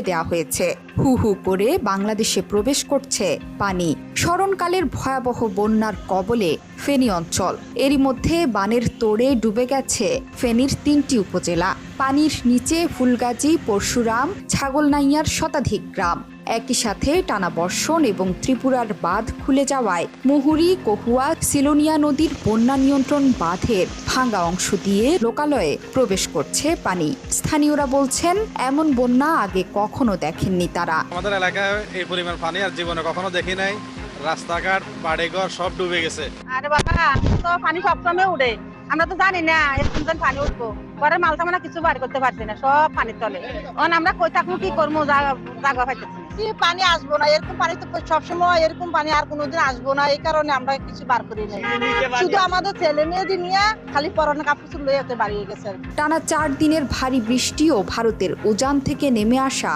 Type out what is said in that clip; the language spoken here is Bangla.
দেওয়া হয়েছে। হু হু করে বাংলাদেশে প্রবেশ করছে পানি। স্মরণকালের ভয়াবহ বন্যার কবলে ফেনী অঞ্চল। এরই মধ্যে বানের তোড়ে ডুবে গেছে ফেনীর ৩টি উপজেলা। পানির নিচে ফুলগাজী, পরশুরাম, ছাগলনাইয়ার শতাধিক গ্রাম। একই সাথে টানা বর্ষণ এবং ত্রিপুরার বাঁধ খুলে যাওয়ায় মুহুরী, কহুয়া, সিলোনিয়া নদীর বন্যা নিয়ন্ত্রণ বাঁধের ভাঙা অংশ দিয়ে লোকালয়ে প্রবেশ করছে পানি। স্থানীয়রা বলছেন, এমন বন্যা আগে কখনো দেখেননি তারা। আমাদের এলাকায় এই পরিমাণ পানি আর জীবনে কখনো দেখি নাই। রাস্তাঘাট, বাড়িঘর সব ডুবে গেছে। আরে বাবা, তো পানি সবসময় উঠে, আমরা তো জানি না এরকম পানি উঠবো। ঘরের মাল সামানা কিছু বার করতে পারছি না, সব পানির তলে। আমরা কই থাকবো, কি করবো, জায়গা পাইতেছি। পানি আসবো না, এরকম পানি তো সবসময়, এরকম পানি আর কোনোদিন আসবো না। এই কারণে আমরা কিছু বার করি নাই। শুধু আমাদের ছেলে মেয়েদের নিয়ে খালি পরনে কাপড় লইতে বাড়িয়ে গেছে। টানা 4 দিনের ভারী বৃষ্টি ও ভারতের উজান থেকে নেমে আসা